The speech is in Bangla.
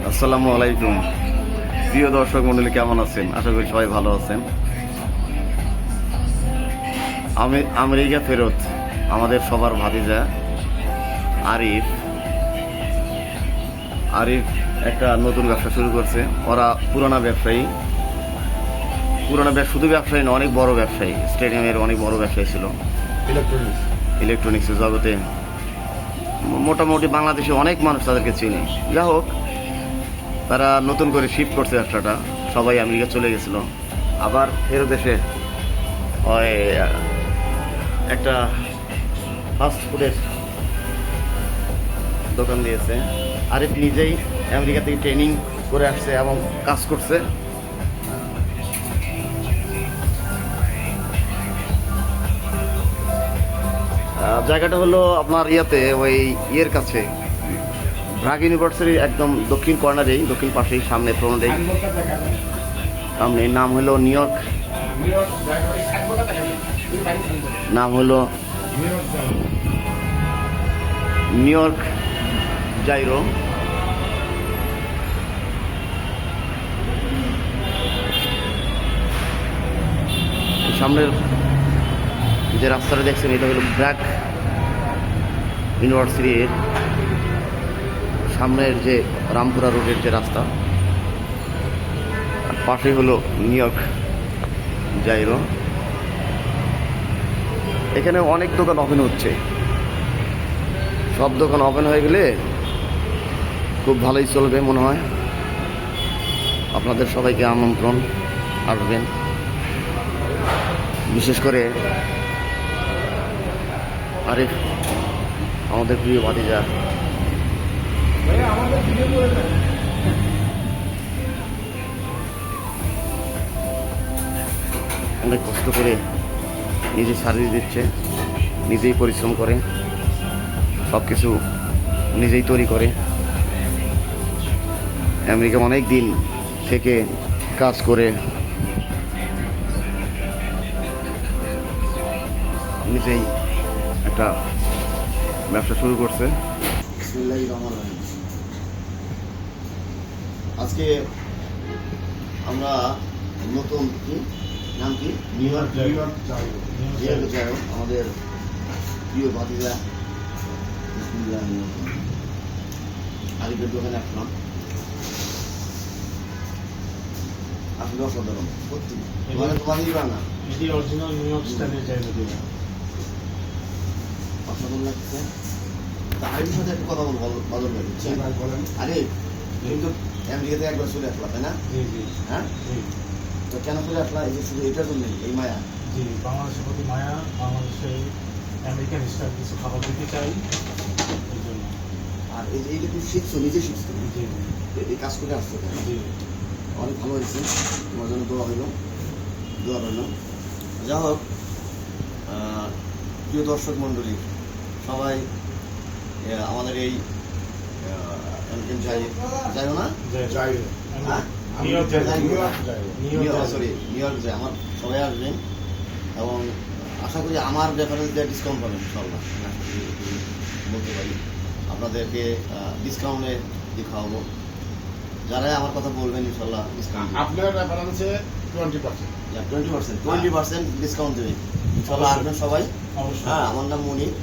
আসসালামু আলাইকুম। প্রিয় দর্শক মণ্ডলী, কেমন আছেন? আশা করি সবাই ভালো আছেন। আমি আমেরিকা ফেরত আমাদের সবার ভাতিজা আরিফ আরিফ একটা নতুন ব্যবসা শুরু করছে। ওরা পুরানা ব্যবসায়ী, শুধু ব্যবসায়ী না, অনেক বড় ব্যবসায়ী, স্টেডিয়ামের অনেক বড় ব্যবসায়ী ছিল ইলেকট্রনিক্সের জগতে। মোটামুটি বাংলাদেশে অনেক মানুষ তাদেরকে চিনে। যা হোক, তারা নতুন করে শিফট করছে ব্যবসাটা। সবাই আমেরিকা চলে গেছিল, আবার ফেরত দেশে ওই একটা ফাস্ট ফুডের দোকান দিয়েছে। আরিফ নিজেই আমেরিকা থেকে ট্রেনিং করে আসছে এবং কাজ করছে। জায়গাটা হলো আপনার ওই ইয়ের কাছে, ব্রাগ ইউনিভার্সিটির একদম দক্ষিণ কর্নারেই, দক্ষিণ পাশেই, সামনে প্রণদেই সামনে। নাম হলো নিউ ইয়র্ক জাইরো। সামনের যে রাস্তাটা দেখছেন, এটা হলো ব্র্যাক ইউনিভার্সিটির সামনের যে রামপুরা রোডের যে রাস্তা, পাশে হলো নিউ ইয়র্ক জাইরো। এখানে অনেক দোকান ওপেন হচ্ছে। সব দোকান ওপেন হয়ে গেলে খুব ভালোই চলবে মনে হয়। আপনাদের সবাইকে আমন্ত্রণ, আসবেন। বিশেষ করে আরিফ আমাদের প্রিয় ভাতিজা। অনেক কষ্ট করে নিজে সার্ভিস দিচ্ছে, নিজেই পরিশ্রম করে, সব কিছু নিজেই তৈরি করে। আমেরিকা অনেক দিন থেকে কাজ করে নিজেই একটা ব্যবসা শুরু করছে। আজকে আমরা নতুন নাম কি নিউ ইয়র্ক জাইরো আমাদের প্রিয় ভাতিজা আরিফের দোকানে আসলাম। আসলে অসাধারণ সত্যি, মানে তোমাদের না অরিজিনাল নিউ ইয়র্ক স্টাইলের জায়গা দিয়ে অসাধারণ লাগছে। আরিফের সাথে একটা কথা বলবো, বদল ভাই। আরিফ কিন্তু আমেরিকাতে একবার চলে আসলাম, তাই না? হ্যাঁ, তো কেন চলে আসলাম? এই যে শুধু এটার জন্য, এই মায়া? জি, বাংলাদেশের প্রতি মায়া, বাংলাদেশে আমেরিকান স্টাইল কিছু খাবার দিতে চাই, এই জন্য। আর এই যে এইটা তুমি শিখছো, নিজে শিখছো, জি এই কাজ করে আসছো, জি, অনেক ভালো হয়েছে। তোমার জন্য দোয়া রইল। যা হোক, প্রিয় দর্শক মণ্ডলী, সবাই আমাদের এই যাইও না, নিউ ইয়র্ক যায় আমার সবাই আসবেন, এবং আশা করি আমার ব্যাপারে ডিসকাউন্ট পাবেন ইনশাল্লাহ। বলতে পারি আপনাদেরকে ডিসকাউন্টে দিয়ে খাওয়াবো। যারাই আমার কথা বলবেন ইনশাল্লাহ ডিসকাউন্ট। আপনার ব্যাপার হচ্ছে 20% ডিসকাউন্ট দেবেন ইনশাল্লাহ। আসবেন সবাই। হ্যাঁ, আমার নাম মুনির।